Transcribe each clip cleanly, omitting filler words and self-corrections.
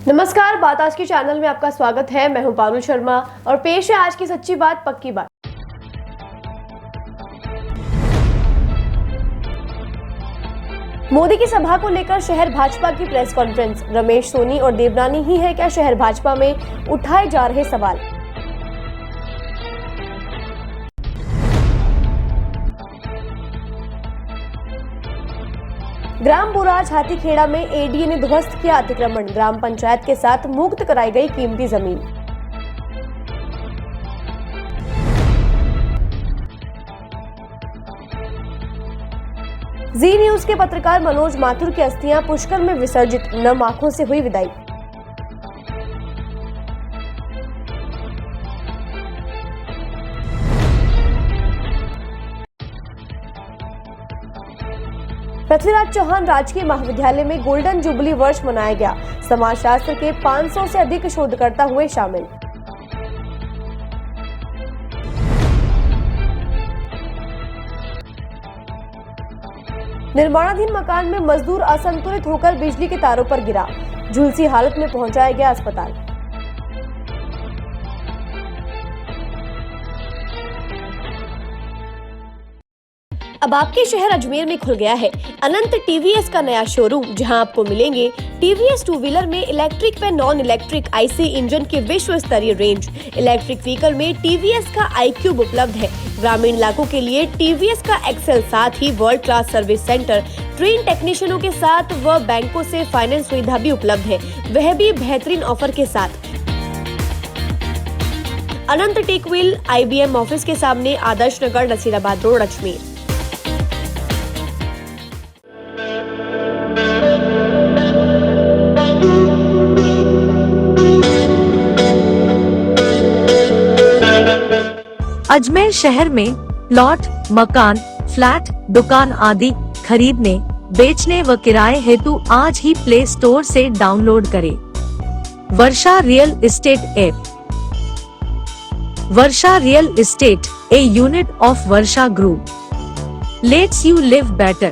नमस्कार, बात आज के चैनल में आपका स्वागत है। मैं हूं पारुल शर्मा और पेश है आज की सच्ची बात पक्की बात। मोदी की सभा को लेकर शहर भाजपा की प्रेस कॉन्फ्रेंस। रमेश सोनी और देवनानी ही है क्या शहर भाजपा में उठाए जा रहे सवाल। ग्राम बुराज हाथीखेड़ा में एडीए ने ध्वस्त किया अतिक्रमण। ग्राम पंचायत के साथ मुक्त कराई गई कीमती जमीन। जी न्यूज के पत्रकार मनोज माथुर की अस्थियां पुष्कर में विसर्जित। नम आंखों से हुई विदाई। पृथ्वीराज चौहान राजकीय महाविद्यालय में गोल्डन जुबली वर्ष मनाया गया। समाजशास्त्र के 500 से अधिक शोधकर्ता हुए शामिल। निर्माणाधीन मकान में मजदूर असंतुलित होकर बिजली के तारों पर गिरा। झुलसी हालत में पहुंचाया गया अस्पताल। अब आपके शहर अजमेर में खुल गया है अनंत टीवीएस का नया शोरूम, जहां आपको मिलेंगे टीवीएस टू व्हीलर में इलेक्ट्रिक व नॉन इलेक्ट्रिक आईसी इंजन की विश्व स्तरीय रेंज। इलेक्ट्रिक व्हीकल में टीवीएस का iQube उपलब्ध है। ग्रामीण इलाकों के लिए टीवीएस का एक्सेल, साथ ही world class service centre, train टेक्नीशियनों के साथ व बैंकों से फाइनेंस सुविधा भी उपलब्ध है, वह भी बेहतरीन ऑफर के साथ। अनंत टेक व्हील IBM ऑफिस के सामने, आदर्श नगर, नसीराबाद रोड, अजमेर। अजमेर शहर में प्लॉट, मकान, फ्लैट, दुकान आदि खरीदने, बेचने व किराए हेतु आज ही प्ले स्टोर से डाउनलोड करें Varsha real estate app. Varsha real estate, a unit of Varsha group, lets you live better.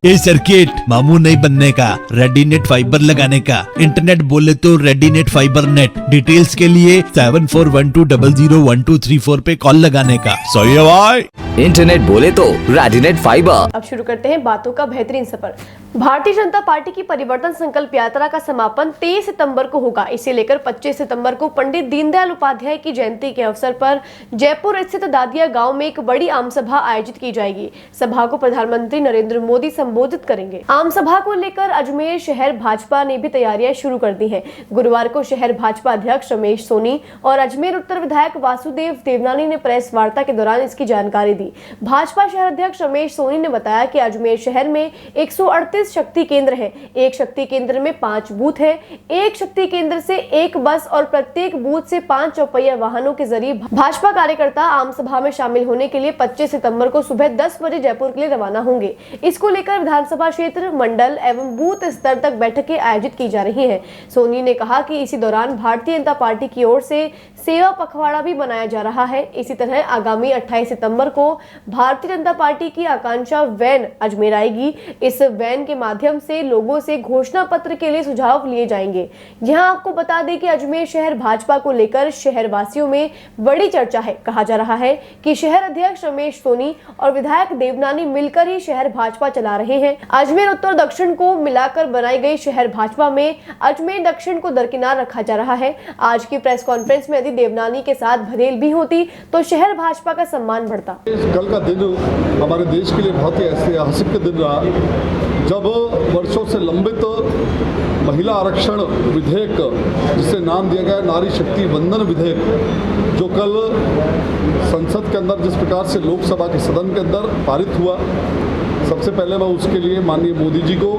ये सर्किट मामू नहीं बनने का, रेडीनेट फाइबर लगाने का। इंटरनेट बोले तो रेडीनेट फाइबर नेट। डिटेल्स के लिए 7412001234 पे कॉल लगाने का। सही है भाई। इंटरनेट बोले तो रेडीनेट फाइबर। अब शुरू करते हैं बातों का बेहतरीन सफर। भारतीय जनता पार्टी की परिवर्तन संकल्प यात्रा का समापन 23 सितंबर को होगा। इसे लेकर 25 सितंबर को पंडित दीनदयाल उपाध्याय की जयंती के अवसर पर जयपुर स्थित दादिया गांव में एक बड़ी आम सभा आयोजित की जाएगी। सभा को प्रधानमंत्री नरेंद्र मोदी संबोधित करेंगे। आम सभा को लेकर अजमेर शहर भाजपा ने भी तैयारियां शुरू कर दी है। गुरुवार को शहर भाजपा अध्यक्ष रमेश सोनी और अजमेर उत्तर विधायक वासुदेव देवनानी ने प्रेस वार्ता के दौरान इसकी जानकारी दी। भाजपा शहर अध्यक्ष रमेश सोनी ने बताया कि अजमेर शहर में 138 शक्ति केंद्र है। एक शक्ति केंद्र में 5 बूथ है। एक शक्ति केंद्र से 1 बस और प्रत्येक बूथ से 5 चौपहिया वाहनों के जरिए भाजपा कार्यकर्ता आम सभा में शामिल होने के लिए 25 सितंबर को सुबह 10 बजे जयपुर के लिए रवाना होंगे। इसको लेकर विधानसभा क्षेत्र, मंडल एवं बूथ स्तर तक बैठकें आयोजित की जा रही हैं। सोनी ने कहा कि इसी दौरान भारतीय जनता पार्टी की ओर से सेवा पखवाड़ा भी मनाया जा रहा है। इसी तरह आगामी 28 सितंबर को भारतीय जनता पार्टी की आकांक्षा वैन अजमेर आएगी। इस वैन के माध्यम से लोगों से घोषणा पत्र के लिए सुझाव लिए जाएंगे। यहां आपको बता दें कि अजमेर शहर भाजपा को लेकर शहर वासियों में बड़ी चर्चा है। कहा जा रहा है कि शहर अध्यक्ष रमेश सोनी और विधायक देवनानी मिलकर ही शहर भाजपा चला रहे हैं। अजमेर उत्तर दक्षिण को मिलाकर बनाई गई शहर भाजपा में अजमेर दक्षिण को दरकिनार रखा जा रहा है। आज की प्रेस कॉन्फ्रेंस में यदि देवनानी के साथ बघेल भी होती तो शहर भाजपा का सम्मान बढ़ता। कल का दिन हमारे देश के लिए बहुत ही ऐतिहासिक दिन रहा जब वर्षों से लंबित महिला आरक्षण विधेयक, जिसे नाम दिया गया नारी शक्ति वंदन विधेयक, जो कल संसद के अंदर जिस प्रकार से लोकसभा के सदन के अंदर पारित हुआ, सबसे पहले मैं उसके लिए माननीय मोदी जी को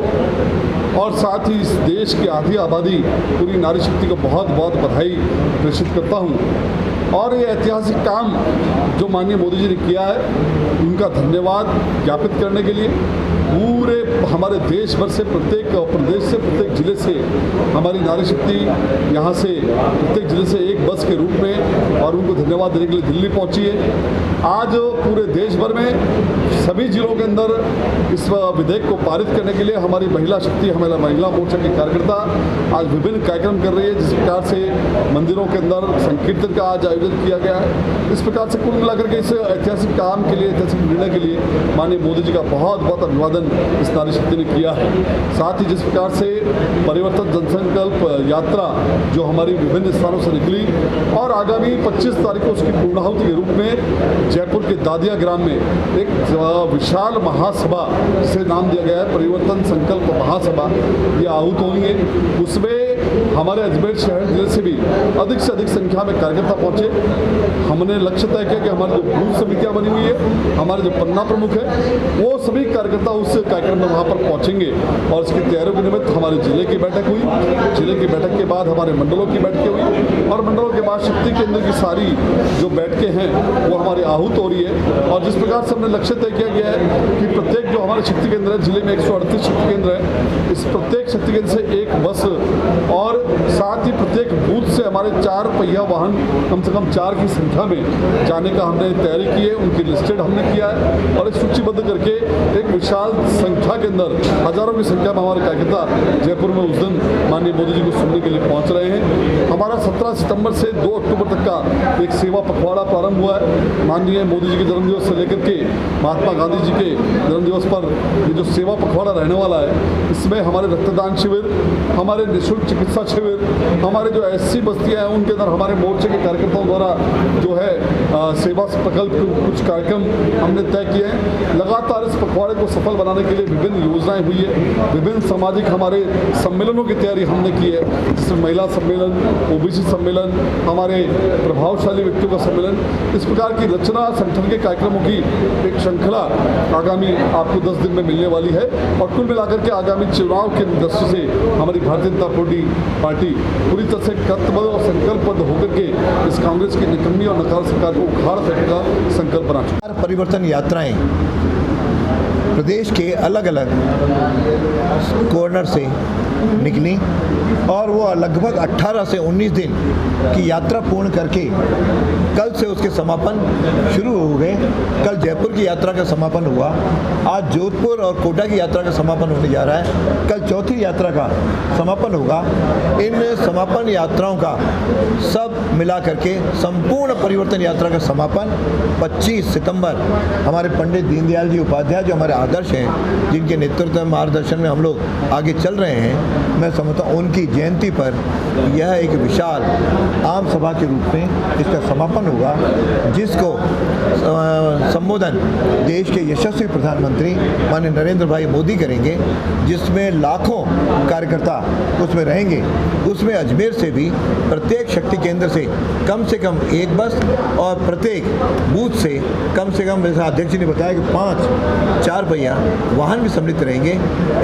और साथ ही इस देश की आधी आबादी पूरी नारी शक्ति को बहुत बहुत बधाई प्रेषित करता हूँ। और ये ऐतिहासिक काम जो माननीय मोदी जी ने किया है उनका धन्यवाद ज्ञापित करने के लिए पूरे हमारे देश भर से प्रत्येक प्रदेश से प्रत्येक जिले से हमारी नारी शक्ति यहाँ से प्रत्येक जिले से एक बस के रूप में और उनको धन्यवाद देने के लिए दिल्ली पहुँची है। आज पूरे देश भर में सभी जिलों के अंदर इस विधेयक को पारित करने के लिए हमारी महिला शक्ति हमारा महिला मोर्चा के कार्यकर्ता आज विभिन्न कार्यक्रम कर रही है। जिस प्रकार से मंदिरों के अंदर संकीर्तन का आज आयोजन किया गया है, इस प्रकार से कुल मिलाकर के इस ऐतिहासिक काम के लिए ऐतिहासिक निर्णय के लिए माननीय मोदी जी का बहुत बहुत अभिवादन इस नारी शक्ति ने किया है। साथ ही जिस प्रकार से परिवर्तन जनसंकल्प यात्रा जो हमारी विभिन्न स्थानों से निकली और आगामी 25 तारीख को उसकी पूर्णाहुति के रूप में जयपुर के दादिया ग्राम में एक विशाल महासभा से नाम दिया गया है परिवर्तन संकल्प महासभा, ये आहूत होनी है। उसमें हमारे अजमेर शहर जिले से भी अधिक से अधिक संख्या में कार्यकर्ता पहुंचे। हमने लक्ष्य तय किया कि हमारी जो बूथ समितियां बनी हुई है, हमारे जो पन्ना प्रमुख है, वो सभी कार्यकर्ता उस कार्यक्रम में वहाँ पर पहुँचेंगे और इसकी तैयारियों के निमित्त हमारे जिले की बैठक हुई। जिले की बैठक के बाद हमारे मंडलों की बैठकें हुई और मंडलों के बाद शक्ति केंद्र की सारी जो बैठकें हैं वो हमारी आहूत हो रही है। और जिस प्रकार से हमने लक्ष्य तय किया गया है कि प्रत्येक जो हमारे शक्ति केंद्र है, जिले में 138 शक्ति केंद्र है, इस प्रत्येक शक्ति केंद्र से एक बस और साथ ही प्रत्येक बूथ से हमारे 4 पहिया वाहन कम से कम 4 की संख्या में जाने का हमने तैयारी की है। उनकी लिस्टेड हमने किया है और एक सूचीबद्ध करके एक विशाल संख्या के अंदर हजारों की संख्या में हमारे कार्यकर्ता जयपुर में उस दिन माननीय मोदी जी को सुनने के लिए पहुंच रहे हैं। हमारा 17 सितंबर से 2 अक्टूबर तक का एक सेवा पखवाड़ा प्रारंभ हुआ है। माननीय मोदी जी के जन्मदिवस से लेकर के महात्मा गांधी जी के जन्मदिवस पर ये जो सेवा पखवाड़ा रहने वाला है, इसमें हमारे रक्तदान शिविर, हमारे निःशुल्क चिकित्सा शिविर, हमारे जो SC बस्तियाँ हैं उनके अंदर हमारे मोर्चे के कार्यकर्ताओं द्वारा जो है सेवा प्रकल्प कुछ कार्यक्रम हमने तय किए हैं। लगातार इस पखवाड़े को सफल बनाने के लिए विभिन्न योजनाएं हुई है। विभिन्न सामाजिक हमारे सम्मेलनों की तैयारी हमने की है, जिसमें महिला सम्मेलन, OBC सम्मेलन, हमारे प्रभावशाली व्यक्तियों का सम्मेलन, इस प्रकार की रचना संगठन के कार्यक्रमों की एक श्रृंखला आगामी आपको 10 दिन में मिलने वाली है। और कुल मिलाकर के आगामी चुनाव के दृष्टि से हमारी भारतीय जनता पार्टी पूरी तरह से कर्तव्य और संकल्पबद्ध होकर के इस कांग्रेस की निकम्मी और नकार सरकार को उखाड़ फेंकने का संकल्प बना चुका है। परिवर्तन यात्राएं प्रदेश के अलग अलग कॉर्नर से निकली और वो लगभग 18 से 19 दिन की यात्रा पूर्ण करके कल से उसके समापन शुरू हो गए। कल जयपुर की यात्रा का समापन हुआ, आज जोधपुर और कोटा की यात्रा का समापन होने जा रहा है, कल चौथी यात्रा का समापन होगा। इन समापन यात्राओं का सब मिला करके संपूर्ण परिवर्तन यात्रा का समापन 25 सितंबर हमारे पंडित दीनदयाल जी उपाध्याय जो हमारे आदर्श हैं, जिनके नेतृत्व मार्गदर्शन में हम लोग आगे चल रहे हैं, मैं समझता हूँ उनकी जयंती पर यह एक विशाल आम सभा के रूप में इसका समापन होगा, जिसको संबोधन देश के यशस्वी प्रधानमंत्री माननीय नरेंद्र भाई मोदी करेंगे, जिसमें लाखों कार्यकर्ता उसमें रहेंगे। उसमें अजमेर से भी प्रत्येक शक्ति केंद्र से कम एक बस और प्रत्येक बूथ से कम, जैसा अध्यक्ष जी ने बताया कि 4 पहिया वाहन भी सम्मिलित रहेंगे।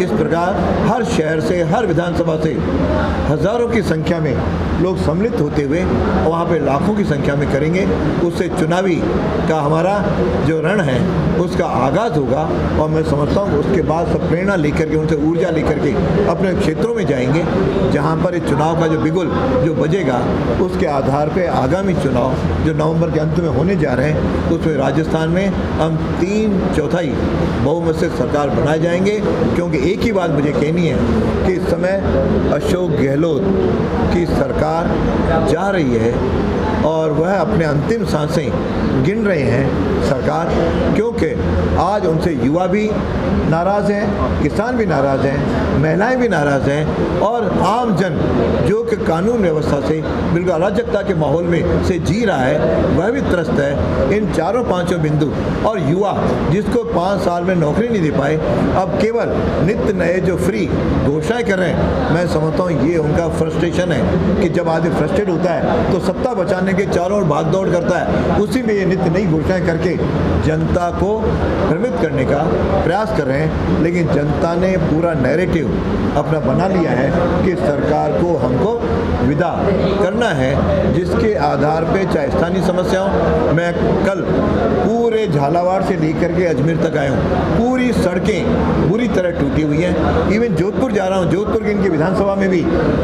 इस प्रकार हर शहर से, हर विधानसभा से हजारों की संख्या में लोग सम्मिलित होते हुए वहाँ पे लाखों की संख्या में करेंगे। उससे चुनावी का हमारा जो रण है उसका आगाज़ होगा और मैं समझता हूँ उसके बाद सब प्रेरणा लेकर के, उनसे ऊर्जा लेकर के अपने क्षेत्रों में जाएंगे, जहाँ पर इस चुनाव का जो बिगुल जो बजेगा उसके आधार पे आगामी चुनाव जो नवंबर के अंत में होने जा रहे हैं उसमें राजस्थान में हम 3/4 बहुमत से सरकार बनाए जाएंगे। क्योंकि एक ही बात मुझे कहनी है कि इस समय अशोक गहलोत की सरकार जा रही है और वह अपने अंतिम सांसें गिन रहे हैं सरकार, क्योंकि आज उनसे युवा भी नाराज़ हैं, किसान भी नाराज़ हैं, महिलाएं भी नाराज़ हैं और आम जन जो कि कानून व्यवस्था से बिल्कुल अराजकता के माहौल में से जी रहा है वह भी त्रस्त है। इन 4-5 बिंदु और युवा जिसको 5 साल में नौकरी नहीं दे पाए, अब केवल नित्य नए जो फ्री घोषणाएं कर रहे हैं, मैं समझता हूँ ये उनका फ्रस्ट्रेशन है कि जब आदमी फ्रस्ट्रेट होता है तो सत्ता बचाने होने के चारों ओर भाग दौड़ करता है, उसी में ये नित्य नई घोषणाएं करके जनता को भ्रमित करने का प्रयास कर रहे हैं। लेकिन जनता ने पूरा नैरेटिव अपना बना लिया है कि सरकार को हमको विदा करना है, जिसके आधार पे चाहे स्थानीय समस्याओं, मैं कल पूरे झालावाड़ से लेकर के अजमेर तक आया हूँ, पूरी सड़कें बुरी तरह टूटी हुई हैं। इवन जोधपुर जा रहा हूँ, जोधपुर की इनकी विधानसभा में भी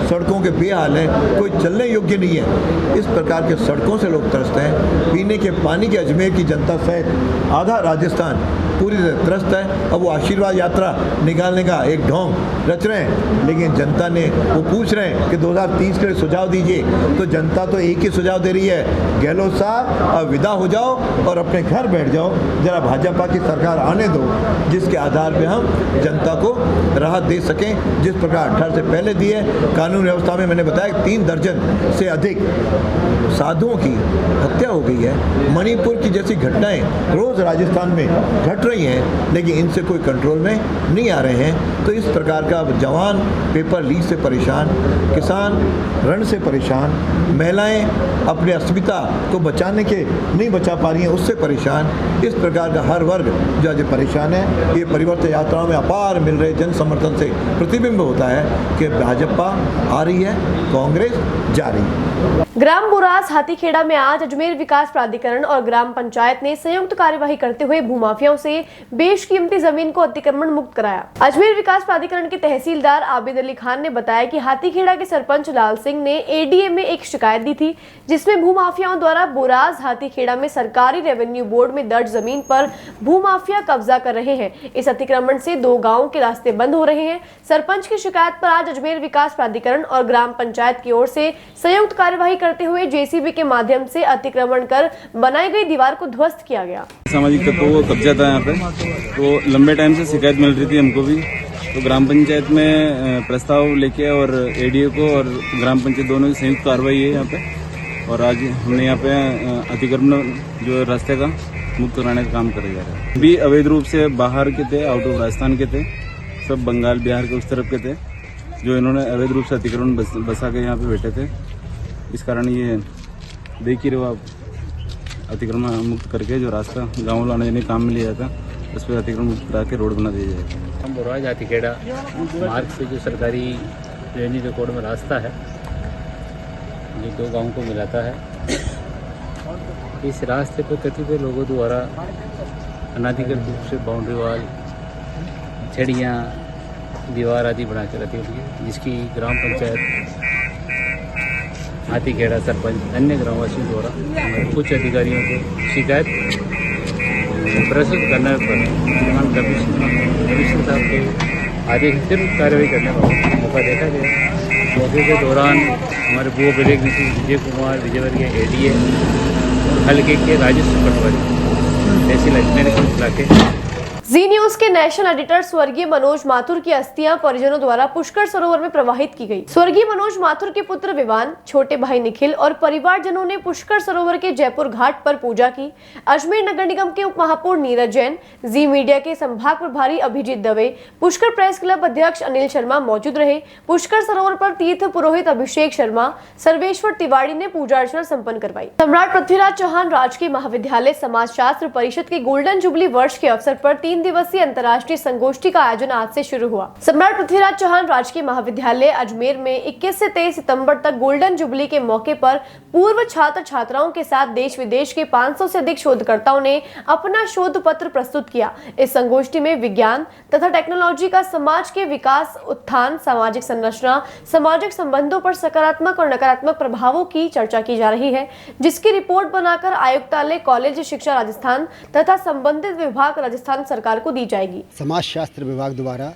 सड़कों के बेहाल हैं, कोई चलने योग्य नहीं है। इस प्रकार के सड़कों से लोग त्रस्त हैं। पीने के पानी के अजमेर की जनता सहित आधा राजस्थान पूरी तरह त्रस्त है। अब वो आशीर्वाद यात्रा निकालने का एक ढोंग रच रहे हैं, लेकिन जनता ने वो पूछ रहे हैं कि 2030 के लिए सुझाव दीजिए, तो जनता तो एक ही सुझाव दे रही है, गहलोत साहब अब विदा हो जाओ और अपने घर बैठ जाओ, जरा भाजपा की सरकार आने दो, जिसके आधार पे हम जनता को राहत दे सकें। जिस प्रकार 18 से पहले दिए, कानून व्यवस्था में मैंने बताया 3 दर्जन से अधिक साधुओं की हत्या हो गई है। मणिपुर की जैसी घटनाएं रोज़ राजस्थान में घट रही हैं, लेकिन इनसे कोई कंट्रोल में नहीं आ रहे हैं। तो इस प्रकार का जवान पेपर लीक से परेशान, किसान रण से परेशान, महिलाएं अपने अस्मिता को बचाने के नहीं बचा पा रही हैं, उससे परेशान। इस प्रकार का हर वर्ग जो आज परेशान है। ये परिवर्तन यात्राओं में अपार मिल रहे जन समर्थन से प्रतिबिंब होता है कि भाजपा आ रही है, कांग्रेस जा रही है। ग्राम बुरास हाथीखेड़ा में आज अजमेर विकास प्राधिकरण और ग्राम पंचायत ने संयुक्त कार्यवाही करते हुए भूमाफियाओं से बेशकीमती जमीन को अतिक्रमण मुक्त कराया। अजमेर विकास प्राधिकरण के तहसीलदार आबिद अली खान ने बताया कि हाथीखेड़ा के सरपंच लाल सिंह ने एडीए में एक शिकायत दी थी, जिसमें भूमाफियाओं द्वारा बुरास हाथीखेड़ा में सरकारी रेवेन्यू बोर्ड में दर्ज जमीन पर भूमाफिया कब्जा कर रहे हैं। इस अतिक्रमण से 2 गाँवों के रास्ते बंद हो रहे हैं। सरपंच की शिकायत पर आज अजमेर विकास प्राधिकरण और ग्राम पंचायत की ओर से संयुक्त कार्यवाही करते हुए जेसीबी के माध्यम से अतिक्रमण कर बनाई गई दीवार को ध्वस्त किया गया। सामाजिक तत्वों को कब्जा था यहाँ पे, तो लंबे टाइम से शिकायत मिल रही थी हमको भी। तो ग्राम पंचायत में प्रस्ताव लेके और एडीए को और ग्राम पंचायत दोनों की संयुक्त कार्रवाई है यहाँ पे, और आज हमने यहाँ पे अतिक्रमण जो रास्ते का मुक्त कराने का काम करा जा रहा है। भी अवैध रूप से बाहर के थे, आउट ऑफ राजस्थान के थे, सब बंगाल बिहार के उस तरफ के थे, जो इन्होंने अवैध रूप से अतिक्रमण बसा के यहाँ पे बैठे थे। इस कारण ये देख ही रहे हो आप, अतिक्रमण मुक्त करके जो रास्ता गाँव लाने जाने काम में लिया था, उस पर अतिक्रमण मुक्त करा के रोड बना दिया जाएगा। हम बुराज हाथीखेड़ा मार्ग से जो सरकारी रेवेन्यू रिकॉर्ड में रास्ता है, जो 2 गाँव को मिलाता है, इस रास्ते पर कतिपय लोगों द्वारा अनाधिकृत रूप से बाउंड्री वाल, छड़ियाँ, दीवार आदि बना के रखी हुई है, जिसकी ग्राम पंचायत, हाथीखेड़ा सरपंच, अन्य ग्रामवासियों द्वारा हमारे उच्च अधिकारियों को शिकायत प्रस्तुत करने पर कमिश्नर साहब के आदेश से कार्रवाई करने का मौका देखा गया। मौके के दौरान हमारे भू अभिलेख विजय कुमार विजयवर्गीय एडीए और हल्के के राजेश पटवारी तहसील अजमेर को बुला के जी न्यूज के नेशनल एडिटर स्वर्गीय मनोज माथुर की अस्थियां परिजनों द्वारा पुष्कर सरोवर में प्रवाहित की गई। स्वर्गीय मनोज माथुर के पुत्र विवान, छोटे भाई निखिल और परिवारजनों ने पुष्कर सरोवर के जयपुर घाट पर पूजा की। अजमेर नगर निगम के उप महापौर नीरज जैन, जी मीडिया के संभाग प्रभारी अभिजीत दवे, पुष्कर प्रेस क्लब अध्यक्ष अनिल शर्मा मौजूद रहे। पुष्कर सरोवर पर तीर्थ पुरोहित अभिषेक शर्मा, सर्वेश्वर तिवारी ने पूजा अर्चना संपन्न करवाई। सम्राट पृथ्वीराज चौहान राजकीय महाविद्यालय समाजशास्त्र परिषद के गोल्डन जुबली वर्ष के अवसर पर 3 दिवसीय अंतर्राष्ट्रीय संगोष्ठी का आयोजन आज से शुरू हुआ। सम्राट पृथ्वीराज चौहान राजकीय महाविद्यालय अजमेर में 21 से 23 सितंबर तक गोल्डन जुबली के मौके पर पूर्व छात्र छात्राओं के साथ देश विदेश के 500 से अधिक शोधकर्ताओं ने अपना शोध पत्र प्रस्तुत किया। इस संगोष्ठी में विज्ञान तथा टेक्नोलॉजी का समाज के विकास, उत्थान, सामाजिक संरचना, सामाजिक संबंधों पर सकारात्मक और नकारात्मक प्रभावों की चर्चा की जा रही है, जिसकी रिपोर्ट बनाकर आयुक्तालय कॉलेज शिक्षा राजस्थान तथा संबंधित विभाग राजस्थान सरकार को दी जाएगी। समाजशास्त्र विभाग द्वारा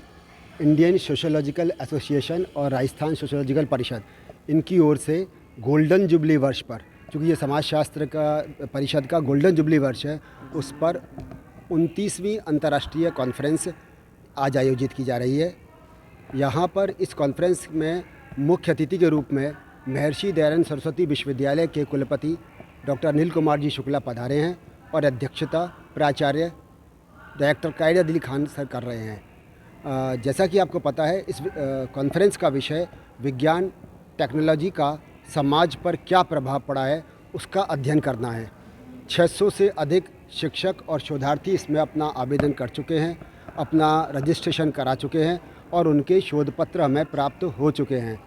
इंडियन सोशियोलॉजिकल एसोसिएशन और राजस्थान सोशियोलॉजिकल परिषद, इनकी ओर से गोल्डन जुबली वर्ष पर, चूँकि ये समाजशास्त्र का परिषद का गोल्डन जुबली वर्ष है, उस पर 29वीं अंतर्राष्ट्रीय कॉन्फ्रेंस आज आयोजित की जा रही है। यहाँ पर इस कॉन्फ्रेंस में मुख्य अतिथि के रूप में महर्षि दयानंद सरस्वती विश्वविद्यालय के कुलपति डॉक्टर अनिल कुमार जी शुक्ला पधारे हैं और अध्यक्षता प्राचार्य डायरेक्टर कायद अली खान सर कर रहे हैं। जैसा कि आपको पता है, इस कॉन्फ्रेंस का विषय विज्ञान टेक्नोलॉजी का समाज पर क्या प्रभाव पड़ा है उसका अध्ययन करना है। 600 से अधिक शिक्षक और शोधार्थी इसमें अपना आवेदन कर चुके हैं, अपना रजिस्ट्रेशन करा चुके हैं और उनके शोध पत्र हमें प्राप्त हो चुके हैं।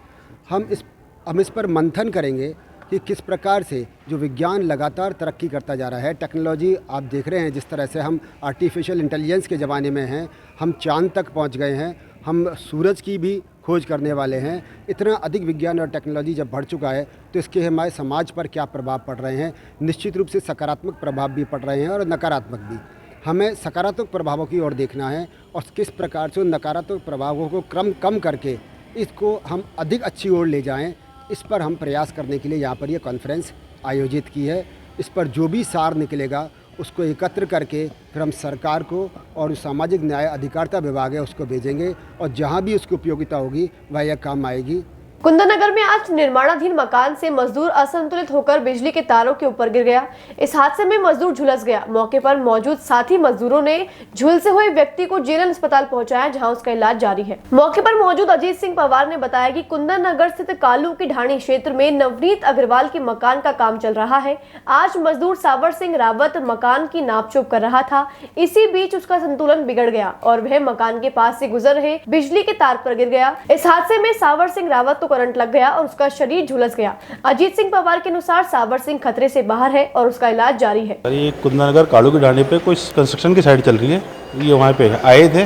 हम इस पर मंथन करेंगे कि किस प्रकार से जो विज्ञान लगातार तरक्की करता जा रहा है, टेक्नोलॉजी आप देख रहे हैं जिस तरह से हम आर्टिफिशियल इंटेलिजेंस के ज़माने में हैं, हम चांद तक पहुंच गए हैं, हम सूरज की भी खोज करने वाले हैं। इतना अधिक विज्ञान और टेक्नोलॉजी जब बढ़ चुका है तो इसके हमारे समाज पर क्या प्रभाव पड़ रहे हैं। निश्चित रूप से सकारात्मक प्रभाव भी पड़ रहे हैं और नकारात्मक भी। हमें सकारात्मक प्रभावों की ओर देखना है और किस प्रकार से उन नकारात्मक प्रभावों को कम करके इसको हम अधिक अच्छी ओर ले जाएं, इस पर हम प्रयास करने के लिए यहाँ पर ये कॉन्फ्रेंस आयोजित की है। इस पर जो भी सार निकलेगा उसको एकत्र करके फिर हम सरकार को और सामाजिक न्याय अधिकारिता विभाग है उसको भेजेंगे और जहाँ भी उसकी उपयोगिता होगी वह यह काम आएगी। कुंदननगर में आज निर्माणाधीन मकान से मजदूर असंतुलित होकर बिजली के तारों के ऊपर गिर गया। इस हादसे में मजदूर झुलस गया। मौके पर मौजूद साथी मजदूरों ने झुलसे हुए व्यक्ति को जेएलएन अस्पताल पहुंचाया, जहां उसका इलाज जारी है। मौके पर मौजूद अजीत सिंह पवार ने बताया कि कुंदननगर स्थित कालू की ढाणी क्षेत्र में नवनीत अग्रवाल के मकान का काम चल रहा है। आज मजदूर सावर सिंह रावत मकान की नापचोप कर रहा था। इसी बीच उसका संतुलन बिगड़ गया और वह मकान के पास से गुजर रहे बिजली के तार पर गिर गया। इस हादसे में सावर सिंह रावत को करंट लग गया और उसका शरीर झुलस गया। अजीत सिंह पवार के अनुसार सावर सिंह खतरे से बाहर है और उसका इलाज जारी है। ये कुंदननगर कालू की ढाणी पे कोई कंस्ट्रक्शन की साइड चल रही है। ये वहाँ पे आए थे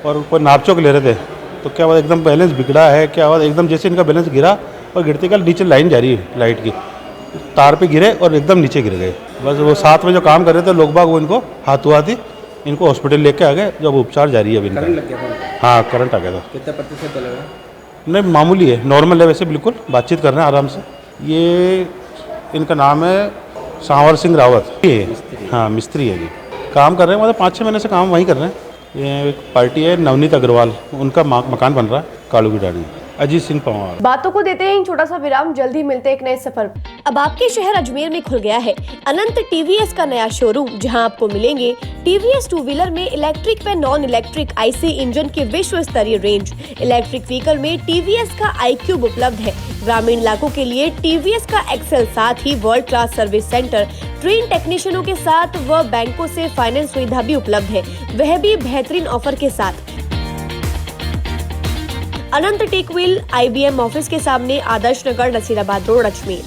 और कोई नापचोक ले रहे थे तो क्या हुआ, एकदम बैलेंस बिगड़ा है। क्या हुआ, एकदम जैसे इनका बैलेंस गिरा और गिरते कल नीचे लाइन जा रही है लाइट की, तार पे गिरे और एकदम नीचे गिर गए। बस वो साथ में जो काम कर रहे थे लोग बाग वो इनको हाथों हाथ ही इनको हॉस्पिटल लेके आ गए, जब उपचार जारी है अभी। करंट लग गया था? हाँ, करंट आ गया था। कितना प्रतिशत चलेगा? नहीं, मामूली है, नॉर्मल है वैसे, बिल्कुल बातचीत कर रहे हैं आराम से। ये इनका नाम है सावर सिंह रावत। ये हाँ मिस्त्री है जी, काम कर रहे हैं, मतलब 5-6 महीने से काम वहीं कर रहे हैं। ये एक पार्टी है नवनीत अग्रवाल, उनका मकान बन रहा है कालू की ढाणी। अजीत सिंह पवार। बातों को देते हैं छोटा सा विराम, जल्दी मिलते हैं एक नए सफर। अब आपके शहर अजमेर में खुल गया है अनंत टीवीएस का नया शोरूम, जहां आपको मिलेंगे टीवीएस टू व्हीलर में इलेक्ट्रिक व नॉन इलेक्ट्रिक आईसी इंजन के विश्व स्तरीय रेंज। इलेक्ट्रिक व्हीकल में टीवीएस का iQube उपलब्ध है। ग्रामीण इलाकों के लिए टीवीएस का एक्सेल, साथ ही world class service centre, train टेक्नीशियनों के साथ व बैंकों से फाइनेंस सुविधा भी उपलब्ध है, वह भी बेहतरीन ऑफर के साथ। अनंत टेक व्हील IBM ऑफिस के सामने, आदर्श नगर, नसीराबाद रोड, अजमेर।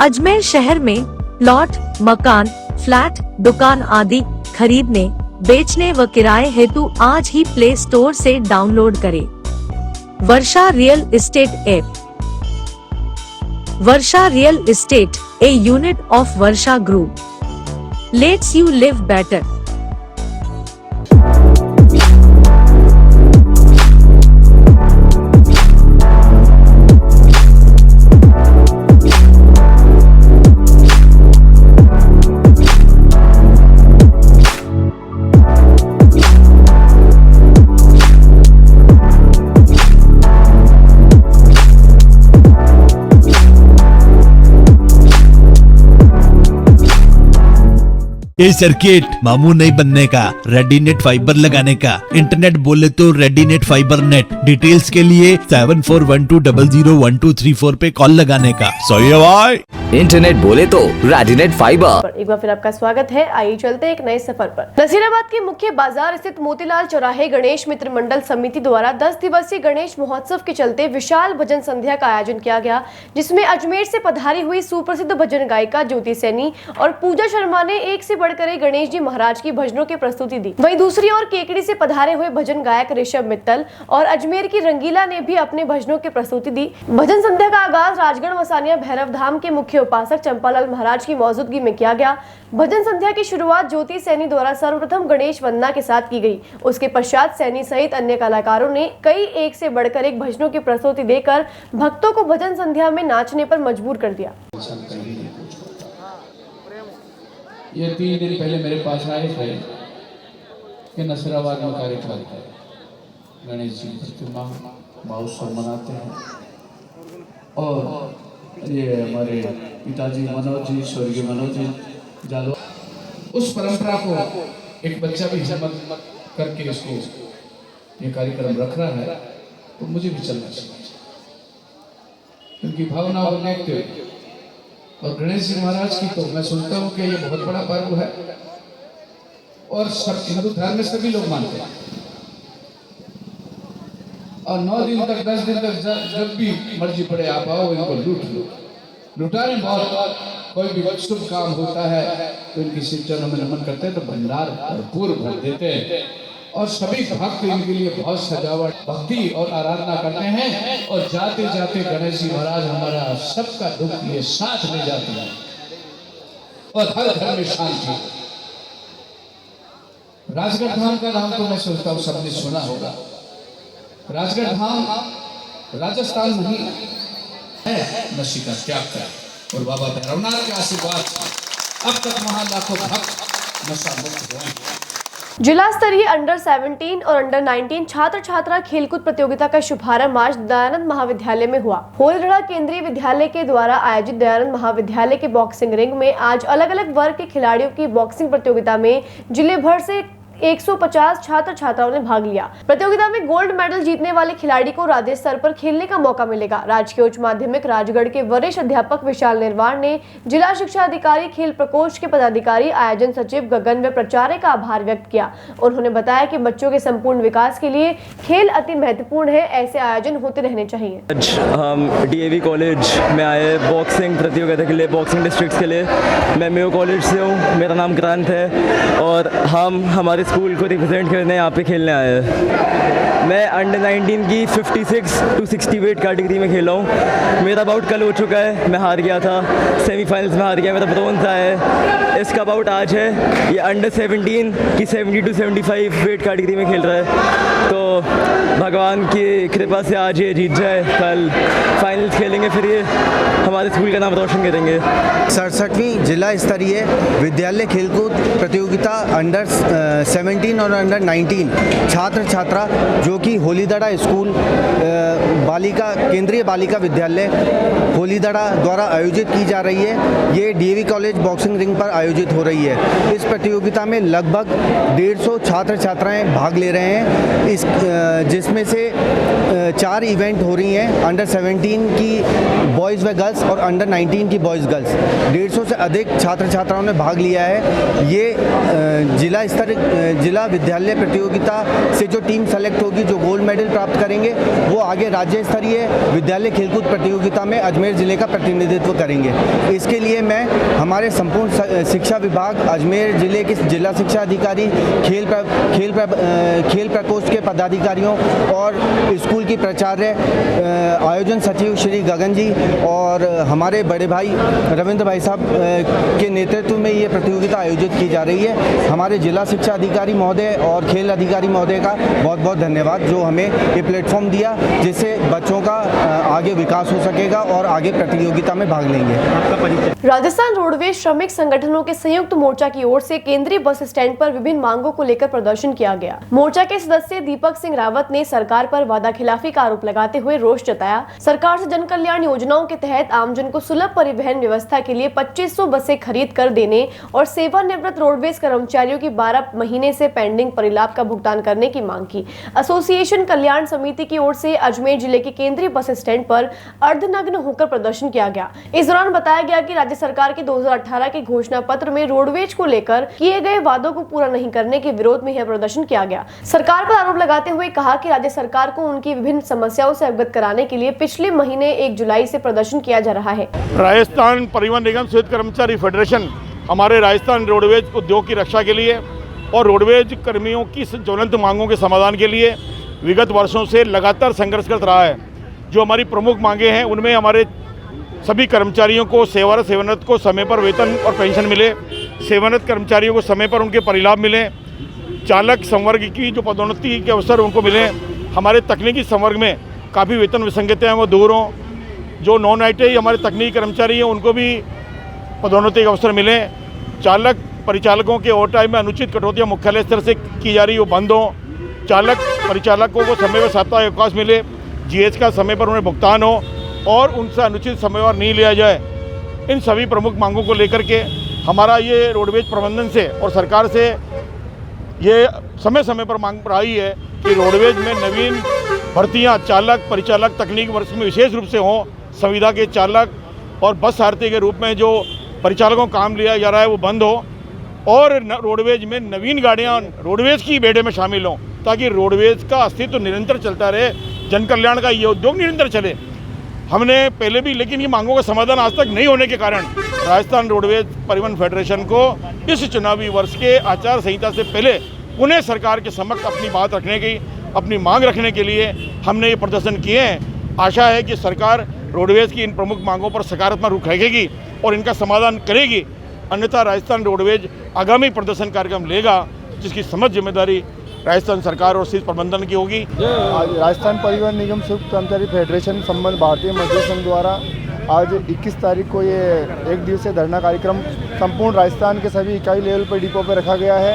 अजमेर शहर में प्लॉट, मकान, फ्लैट, दुकान आदि खरीदने, बेचने व किराए हेतु आज ही प्ले स्टोर से डाउनलोड करें Varsha real estate app. Varsha real estate, a unit of Varsha Group, lets you live better. ये सर्किट मामू नहीं बनने का, रेडीनेट फाइबर लगाने का। इंटरनेट बोले तो रेडीनेट फाइबर नेट। डिटेल्स के लिए 7412001234 पे कॉल लगाने का। सही है भाई। इंटरनेट बोले तो रेडीनेट फाइबर। एक बार फिर आपका स्वागत है। आइए चलते एक नए सफर पर। नसीराबाद के मुख्य बाजार स्थित मोतीलाल चौराहे गणेश मित्र मंडल समिति द्वारा 10 दिवसीय गणेश महोत्सव के चलते विशाल भजन संध्या का आयोजन किया गया, जिसमें अजमेर से पधारी हुई सुप्रसिद्ध भजन गायिका ज्योति सैनी और पूजा शर्मा ने एक से बढ़कर एक गणेश जी महाराज की भजनों की प्रस्तुति दी। वहीं दूसरी ओर केकड़ी से पधारे हुए भजन गायक ऋषभ मित्तल और अजमेर की रंगीला ने भी अपने भजनों की प्रस्तुति दी। भजन संध्या का आगाज राजगढ़ मसानिया भैरव धाम के मुख्य उपासक चंपालाल महाराज की मौजूदगी में किया गया। भजन संध्या की शुरुआत ज्योति सैनी द्वारा सर्वप्रथम गणेश वंदना के साथ की गई। उसके पश्चात सैनी सहित अन्य कलाकारों ने कई एक से बढ़कर एक भजनों की प्रस्तुति देकर भक्तों को भजन संध्या में नाचने पर मजबूर कर दिया। ये 3 दिन पहले मेरे पास आए थे कि नसीराबाद में कार्यक्रम है, गणेश जी की प्रतिमा महोत्सव मनाते हैं और ये हमारे पिताजी मनोज जी, स्वर्गीय मनोज जी जालो, उस परंपरा को एक बच्चा भी हिम्मत करके इसको ये कार्यक्रम रख रहा है, तो मुझे भी चलना चाहिए। उनकी भावनाओं को देखते हुए और गणेश जी महाराज की तो मैं सोचता हूँ कि ये बहुत बड़ा पर्व है और सब हिंदू धर्म में सभी लोग मानते हैं। और 9 दिन तक 10 दिन तक जब भी मर्जी पड़े आप आओ, इनको लूट लो। लुटाने बहुत कोई भी शुभ काम होता है तो इनकी चरणों में नमन करते हैं, तो भंडार भरपूर भर देते हैं और सभी भक्त इनके लिए बहुत सजावट भक्ति और आराधना करते हैं। और जाते जाते गणेश जी महाराज हमारा सबका दुख ये साथ ले जाते हैं और हर घर में शांति। राजगढ़ धाम का नाम तो मैं सोचता हूँ सबने सुना होगा। राजगढ़ धाम राजस्थान नहीं है, नशे का त्याग कर और बाबा भैरवनाथ के आशीर्वाद अब तक वहां लाखों भक्त नशा मुक्त हुए हैं। जिला स्तरीय अंडर 17 और अंडर 19 छात्र छात्रा खेलकूद प्रतियोगिता का शुभारंभ आज दयानंद महाविद्यालय में हुआ। होलगढ़ केंद्रीय विद्यालय के द्वारा आयोजित दयानंद महाविद्यालय के बॉक्सिंग रिंग में आज अलग अलग वर्ग के खिलाड़ियों की बॉक्सिंग प्रतियोगिता में जिले भर से 150 छात्र छात्राओं ने भाग लिया। प्रतियोगिता में गोल्ड मेडल जीतने वाले खिलाड़ी को राज्य स्तर पर खेलने का मौका मिलेगा। राजकीय उच्च माध्यमिक राजगढ़ के वरिष्ठ अध्यापक विशाल निर्वाण ने जिला शिक्षा अधिकारी, खेल प्रकोष्ठ के पदाधिकारी, आयोजन सचिव गगन व प्राचार्य का आभार व्यक्त किया। उन्होंने बताया कि बच्चों के संपूर्ण विकास के लिए खेल अति महत्वपूर्ण है, ऐसे आयोजन होते रहने चाहिए। आज हम DAV कॉलेज में आए बॉक्सिंग प्रतियोगिता के लिए, बॉक्सिंग डिस्ट्रिक्ट के लिए। मैं मेयो कॉलेज से हूँ, मेरा नाम क्रांत है और हम हमारे स्कूल को रिप्रेजेंट करने यहाँ पे खेलने आए हैं। मैं अंडर 19 की 56 to 60 वेट कैटेगरी में खेला हूँ। मेरा बाउट कल हो चुका है, मैं हार गया था, सेमीफाइनल्स में हार गया, मेरा ब्रोंज आया है। इसका बाउट आज है। ये अंडर 17 की 70 to 75 वेट कैटेगरी में खेल रहा है, तो भगवान की कृपा से आज ये जीत जाए, कल फाइनल्स खेलेंगे, फिर ये हमारे स्कूल का नाम रोशन करेंगे। 67वीं जिला स्तरीय विद्यालय खेलकूद प्रतियोगिता अंडर 17 और अंडर 19 छात्र छात्रा जो कि होलीदड़ा स्कूल बालिका केंद्रीय बालिका विद्यालय होलीदड़ा द्वारा आयोजित की जा रही है। ये DAV कॉलेज बॉक्सिंग रिंग पर आयोजित हो रही है। इस प्रतियोगिता में लगभग 150 छात्र छात्राएं भाग ले रहे हैं। इस जिसमें से 4 इवेंट हो रही हैं, अंडर 17 की बॉयज़ व गर्ल्स और अंडर 19 की बॉयज़ गर्ल्स। 150 से अधिक छात्र छात्राओं ने भाग लिया है। ये जिला विद्यालय प्रतियोगिता से जो टीम सेलेक्ट होगी, जो गोल्ड मेडल प्राप्त करेंगे, वो आगे राज्य स्तरीय विद्यालय खेलकूद प्रतियोगिता में अजमेर जिले का प्रतिनिधित्व करेंगे। इसके लिए मैं हमारे संपूर्ण शिक्षा विभाग, अजमेर जिले के जिला शिक्षा अधिकारी, खेल प्रकोष्ठ के पदाधिकारियों और स्कूल की प्राचार्य, आयोजन सचिव श्री गगन जी और हमारे बड़े भाई रविंद्र भाई साहब के नेतृत्व में ये प्रतियोगिता आयोजित की जा रही है। हमारे जिला शिक्षा अधिकारी महोदय और खेल अधिकारी महोदय का बहुत बहुत धन्यवाद, जो हमें ये प्लेटफॉर्म दिया, जिससे बच्चों का आगे विकास हो सकेगा और आगे प्रतियोगिता में भाग लेंगे। राजस्थान रोडवेज श्रमिक संगठनों के संयुक्त मोर्चा की ओर से केंद्रीय बस स्टैंड पर विभिन्न मांगों को लेकर प्रदर्शन किया गया। मोर्चा के सदस्य दीपक सिंह रावत ने सरकार पर वादाखिलाफी का आरोप लगाते हुए रोष जताया। सरकार से जन कल्याण योजनाओं के तहत आमजन को सुलभ परिवहन व्यवस्था के लिए 2500 बसें खरीद कर देने और सेवानिवृत्त रोडवेज कर्मचारियों की 12 महीने से पेंडिंग परिलाभ का भुगतान करने की मांग की। एसोसिएशन कल्याण समिति की ओर से अजमेर जिले के केंद्रीय बस स्टैंड पर अर्धनग्न होकर प्रदर्शन किया गया। इस दौरान बताया गया कि राज्य सरकार के 2018 के घोषणा पत्र में रोडवेज को लेकर किए गए वादों को पूरा नहीं करने के विरोध में यह प्रदर्शन किया गया। सरकार पर आरोप लगाते हुए कहा कि राज्य सरकार को उनकी विभिन्न समस्याओं से अवगत कराने के लिए पिछले महीने 1 जुलाई से प्रदर्शन किया जा रहा है। राजस्थान परिवहन निगम संयुक्त कर्मचारी फेडरेशन हमारे राजस्थान रोडवेज उद्योग की रक्षा के लिए और रोडवेज कर्मियों की ज्वलंत मांगों के समाधान के लिए विगत वर्षों से लगातार संघर्ष करता रहा है। जो हमारी प्रमुख मांगे हैं उनमें हमारे सभी कर्मचारियों को सेवानिवृत्त को समय पर वेतन और पेंशन मिले, सेवानिवृत्त कर्मचारियों को समय पर उनके परिलाभ मिले, चालक संवर्ग की जो पदोन्नति के अवसर उनको मिले, हमारे तकनीकी संवर्ग में काफ़ी वेतन विसंगतियाँ हैं वो दूर हों, जो नॉन ITI हमारे तकनीकी कर्मचारी हैं उनको भी पदोन्नति के अवसर मिले, चालक परिचालकों के ओवर टाइम में अनुचित कटौतियाँ मुख्यालय स्तर से की जा रही वो बंद हों, चालक परिचालकों को समय पर साप्ताहिक अवकाश मिले, GH का समय पर उन्हें भुगतान हो और उनसे अनुचित समय पर नहीं लिया जाए। इन सभी प्रमुख मांगों को लेकर के हमारा ये रोडवेज प्रबंधन से और सरकार से ये समय समय पर मांग रही है कि रोडवेज में नवीन भर्तियां चालक, परिचालक, तकनीक वर्ष में विशेष रूप से हों। संविदा के चालक और बस सारथी के रूप में जो परिचालकों का काम लिया जा रहा है वो बंद हो और रोडवेज में नवीन गाड़ियां रोडवेज की बेड़े में शामिल हों, ताकि रोडवेज का अस्तित्व निरंतर चलता रहे, जन कल्याण का ये उद्योग निरंतर चले। हमने पहले भी, लेकिन ये मांगों का समाधान आज तक नहीं होने के कारण राजस्थान रोडवेज परिवहन फेडरेशन को इस चुनावी वर्ष के आचार संहिता से पहले पुनः सरकार के समक्ष अपनी बात रखने की, अपनी मांग रखने के लिए हमने ये प्रदर्शन किए हैं। आशा है कि सरकार रोडवेज की इन प्रमुख मांगों पर सकारात्मक रुख रखेगी और इनका समाधान करेगी, अन्यथा राजस्थान रोडवेज आगामी प्रदर्शन कार्यक्रम लेगा, जिसकी समझ जिम्मेदारी राजस्थान सरकार और शीर्ष प्रबंधन की होगी। आज राजस्थान परिवहन निगम संयुक्त कर्मचारी फेडरेशन संबंध भारतीय मजदूर संघ द्वारा आज 21 तारीख को ये एक दिवसीय धरना कार्यक्रम संपूर्ण राजस्थान के सभी इकाई लेवल पर डिपो पर रखा गया है।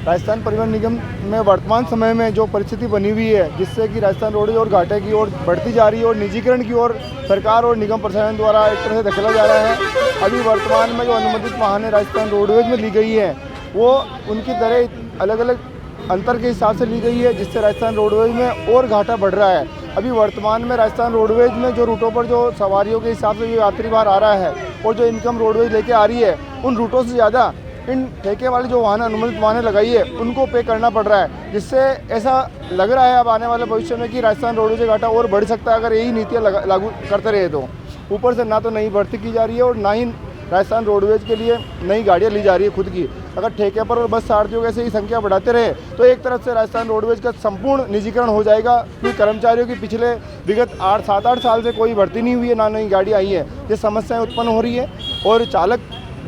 राजस्थान परिवहन निगम में वर्तमान समय में जो परिस्थिति बनी हुई है, जिससे कि राजस्थान रोडवेज और घाटे की ओर बढ़ती जा रही है और निजीकरण की ओर सरकार और निगम प्रशासन द्वारा एक तरह से धकेला जा रहा है। अभी वर्तमान में जो अनुमोदित वाहनें राजस्थान रोडवेज में ली गई हैं, वो उनकी दरें अलग अलग अंतर के हिसाब से ली गई है, जिससे राजस्थान रोडवेज में और घाटा बढ़ रहा है। अभी वर्तमान में राजस्थान रोडवेज में जो रूटों पर जो सवारियों के हिसाब से जो यात्री भार आ रहा है और जो इनकम रोडवेज लेके आ रही है, उन रूटों से ज़्यादा इन ठेके वाले जो वाहन अनुमोदित वाहनें लगाई है उनको पे करना पड़ रहा है, जिससे ऐसा लग रहा है अब आने वाले भविष्य में कि राजस्थान रोडवेज घाटा और बढ़ सकता है अगर यही नीतियाँ लागू करते रहे तो। ऊपर से ना तो नई भर्ती की जा रही है और ना ही राजस्थान रोडवेज के लिए नई गाड़ियाँ ली जा रही है खुद की। अगर ठेके पर और बस सारथियों कैसे ही संख्या बढ़ाते रहे तो एक तरफ से राजस्थान रोडवेज का संपूर्ण निजीकरण हो जाएगा, क्योंकि कर्मचारियों की पिछले विगत 7-8 साल से कोई भर्ती नहीं हुई है, ना नई गाड़ी आई है। ये समस्याएं उत्पन्न हो रही है और चालक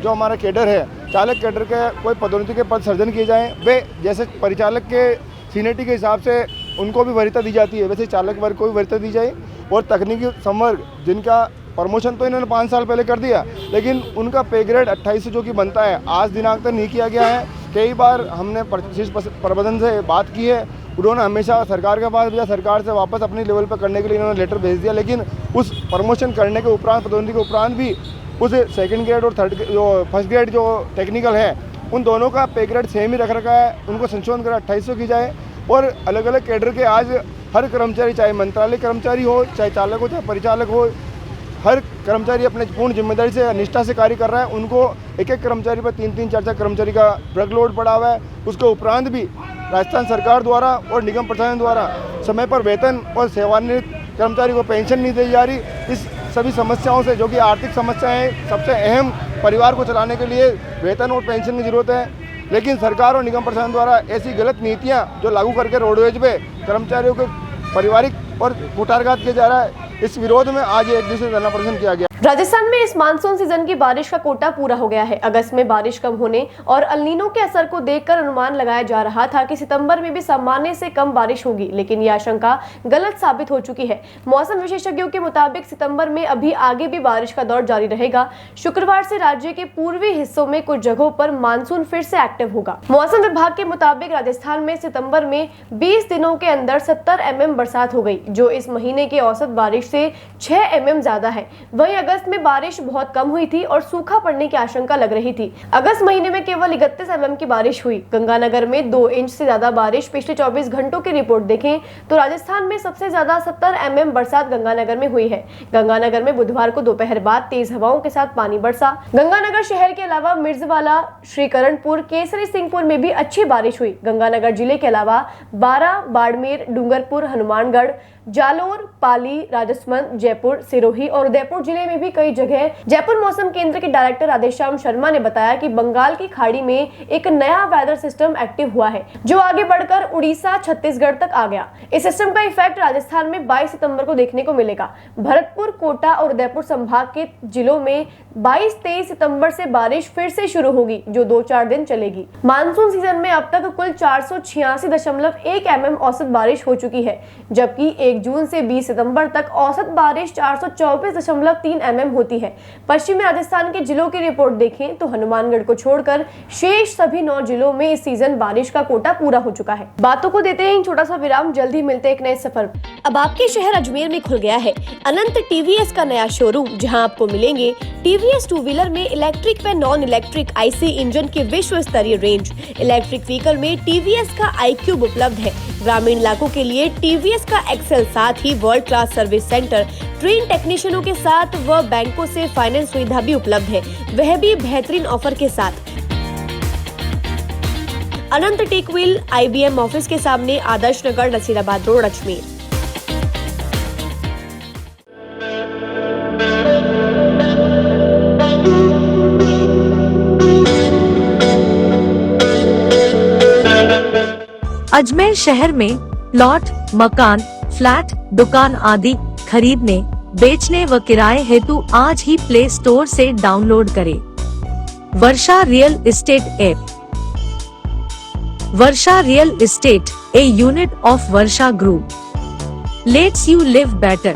जो हमारा कैडर है, चालक कैडर के कोई पदोन्नति के पद सर्जन किए जाएँ। वे जैसे परिचालक के सीनियरिटी के हिसाब से उनको भी वरीयता दी जाती है, वैसे चालक वर्ग को भी वरीयता दी जाए। और तकनीकी संवर्ग जिनका प्रमोशन तो इन्होंने 5 साल पहले कर दिया, लेकिन उनका पे ग्रेड 28 जो कि बनता है आज दिनांक तक नहीं किया गया है। कई बार हमने शीर्ष प्रबंधन से बात की है, उन्होंने हमेशा सरकार के पास भेजा, सरकार से वापस अपने लेवल पर करने के लिए इन्होंने लेटर भेज दिया, लेकिन उस प्रमोशन करने के उपरांत, पदोन्नति के उपरांत भी उस सेकंड ग्रेड और फर्स्ट ग्रेड जो टेक्निकल है उन दोनों का पे ग्रेड सेम ही रख रखा है। उनको संशोधन कर 2800 की जाए। और अलग अलग कैडर के आज हर कर्मचारी, चाहे मंत्रालय कर्मचारी हो, चाहे चालक हो, चाहे परिचालक हो, हर कर्मचारी अपने पूर्ण जिम्मेदारी से निष्ठा से कार्य कर रहा है। उनको एक एक कर्मचारी पर 3-3, 4-4 कर्मचारी का वर्कलोड पड़ा हुआ है। उसके उपरांत भी राजस्थान सरकार द्वारा और निगम प्रशासन द्वारा समय पर वेतन और सेवानिवृत्त कर्मचारी को पेंशन नहीं दी जा रही। इस सभी समस्याओं से, जो कि आर्थिक समस्याएं, सबसे अहम परिवार को चलाने के लिए वेतन और पेंशन की जरूरत है, लेकिन सरकार और निगम प्रशासन द्वारा ऐसी गलत नीतियां जो लागू करके रोडवेज पे कर्मचारियों को पारिवारिक और कुटारघात किया जा रहा है। इस विरोध में आज एक दिवसीय धरना प्रदर्शन किया गया। राजस्थान में इस मानसून सीजन की बारिश का कोटा पूरा हो गया है। अगस्त में बारिश कम होने और अल्नीनो के असर को देखकर अनुमान लगाया जा रहा था कि सितंबर में भी सामान्य से कम बारिश होगी, लेकिन यह आशंका गलत साबित हो चुकी है। मौसम विशेषज्ञों के मुताबिक सितंबर में अभी आगे भी बारिश का दौर जारी रहेगा। शुक्रवार से राज्य के पूर्वी हिस्सों में कुछ जगहों पर मानसून फिर से एक्टिव होगा। मौसम विभाग के मुताबिक राजस्थान में सितंबर में 20 दिनों के अंदर 70 mm बरसात हो गई, जो इस महीने की औसत बारिश से 6 mm ज्यादा है। वहीं अगस्त में बारिश बहुत कम हुई थी और सूखा पड़ने की आशंका लग रही थी। अगस्त महीने में केवल 31 mm की बारिश हुई। गंगानगर में 2 इंच से ज्यादा बारिश पिछले 24 घंटों की रिपोर्ट देखें तो राजस्थान में सबसे ज्यादा 70 mm बरसात गंगानगर में हुई है। गंगानगर में बुधवार को दोपहर बाद तेज हवाओं के साथ पानी बरसा। गंगानगर शहर के अलावा मिर्जवाला, श्रीकरणपुर, केसरी सिंहपुर में भी अच्छी बारिश हुई। गंगानगर जिले के अलावा बारा, बाड़मेर, डूंगरपुर, हनुमानगढ़, जालोर, पाली, राजसमंद, जयपुर, सिरोही और उदयपुर जिले में भी कई जगह। जयपुर मौसम केंद्र के डायरेक्टर राधेश्याम शर्मा ने बताया कि बंगाल की खाड़ी में एक नया वेदर सिस्टम एक्टिव हुआ है, जो आगे बढ़कर उड़ीसा, छत्तीसगढ़ तक आ गया। इस सिस्टम का इफेक्ट राजस्थान में 22 सितंबर को देखने को मिलेगा। भरतपुर, कोटा और उदयपुर संभाग के जिलों में 22-23 सितंबर से बारिश फिर से शुरू होगी, जो 2-4 दिन चलेगी। मानसून सीजन में अब तक कुल 486.1 mm औसत बारिश हो चुकी है, जबकि 1 1 जून से 20 सितंबर तक औसत बारिश 424.3 mm होती है। पश्चिमी राजस्थान के जिलों की रिपोर्ट देखें तो हनुमानगढ़ को छोड़कर शेष सभी 9 जिलों में इस सीजन बारिश का कोटा पूरा हो चुका है। बातों को देते हैं छोटा सा विराम, जल्द ही मिलते हैं एक नए सफर। अब आपके शहर अजमेर में खुल गया है अनंत टीवीएस का नया शोरूम, जहां आपको मिलेंगे टीवीएस टू व्हीलर में इलेक्ट्रिक व नॉन इलेक्ट्रिक आईसी इंजन की विश्व स्तरीय रेंज। इलेक्ट्रिक व्हीकल में टीवीएस का iQube उपलब्ध है। ग्रामीण इलाकों के लिए टीवीएस का एक्सेल, साथ ही world class service centre, train टेक्नीशियनों के साथ व बैंकों से फाइनेंस सुविधा भी उपलब्ध है, वह भी बेहतरीन ऑफर के साथ। अनंत टेक व्हील IBM ऑफिस के सामने, आदर्श नगर, नसीराबाद रोड, अजमेर। अजमेर शहर में प्लॉट, मकान, फ्लैट, दुकान आदि खरीदने, बेचने व किराए हेतु आज ही प्ले स्टोर से डाउनलोड करें Varsha real estate app. Varsha real estate, a unit of Varsha group, lets you live better.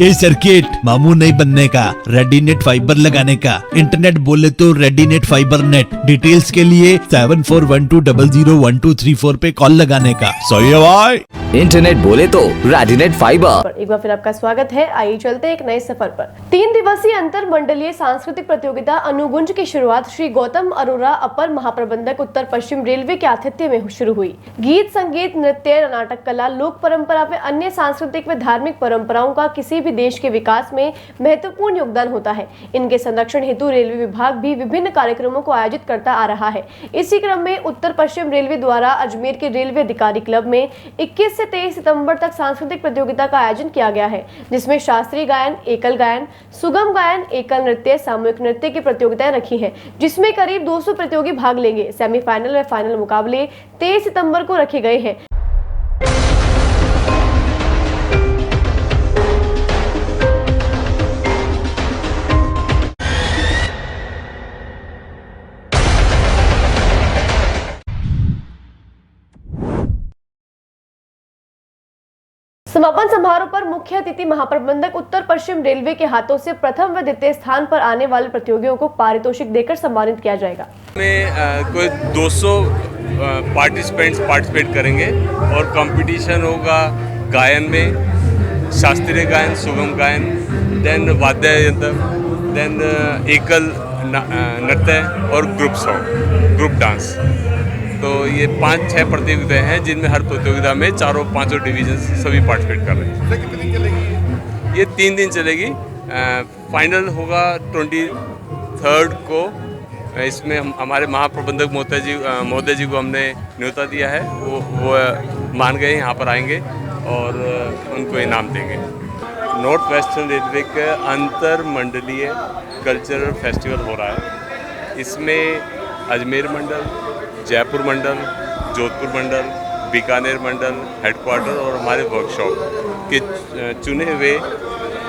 ये सर्किट मामू नहीं बनने का, रेडीनेट फाइबर लगाने का। इंटरनेट बोले तो रेडीनेट फाइबर नेट। डिटेल्स के लिए 7412001234 पे कॉल लगाने का। सही है भाई। इंटरनेट बोले तो रेडीनेट फाइबर। एक बार फिर आपका स्वागत है। आइए चलते हैं एक नए सफर पर। 3 दिवसीय अंतर मंडलीय सांस्कृतिक प्रतियोगिता अनुगुंज की शुरुआत श्री गौतम अरोरा, अपर महाप्रबंधक, उत्तर पश्चिम रेलवे के आतिथ्य में शुरू हुई। गीत, संगीत, नृत्य, नाटक कला, लोक परंपरा व अन्य सांस्कृतिक व धार्मिक परंपराओं का किसी भी देश के विकास में महत्वपूर्ण योगदान होता है। इनके संरक्षण हेतु रेलवे विभाग भी विभिन्न कार्यक्रमों को आयोजित करता आ रहा है। इसी क्रम में उत्तर पश्चिम रेलवे द्वारा अजमेर के रेलवे अधिकारी क्लब में 21 से 23 सितंबर तक सांस्कृतिक प्रतियोगिता का आयोजन किया गया है, जिसमें शास्त्रीय गायन, एकल गायन, सुगम गायन, एकल नृत्य, सामूहिक नृत्य की प्रतियोगिताएं रखी हैं, जिसमें करीब 200 प्रतियोगी भाग लेंगे। सेमीफाइनल व फाइनल मुकाबले 23 सितंबर को रखे गए हैं। समापन समारोह पर मुख्य अतिथि महाप्रबंधक उत्तर पश्चिम रेलवे के हाथों से प्रथम व द्वितीय स्थान पर आने वाले प्रतियोगियों को पारितोषिक देकर सम्मानित किया जाएगा। कोई 200 पार्टिसिपेंट्स पार्टिसिपेट करेंगे और कंपटीशन होगा गायन में, शास्त्रीय गायन, सुगम गायन, देन वाद्य यंत्र, देन एकल नृत्य और ग्रुप सॉन्ग, ग्रुप डांस। तो ये 5-6 प्रतियोगिताएं हैं, जिनमें हर प्रतियोगिता में 4-5 डिवीजन सभी पार्टिसिपेट कर रहे हैं। कितने दिन चलेगी? ये 3 दिन चलेगी। फाइनल होगा 23 को। इसमें हमारे महाप्रबंधक महोदय जी को हमने न्योता दिया है, वो मान गए यहाँ पर आएंगे और उनको इनाम देंगे। नॉर्थ वेस्टर्न रेलवे का अंतर मंडलीय कल्चरल फेस्टिवल हो रहा है। इसमें अजमेर मंडल, जयपुर मंडल, जोधपुर मंडल, बीकानेर मंडल, हेडक्वार्टर और हमारे वर्कशॉप के चुने हुए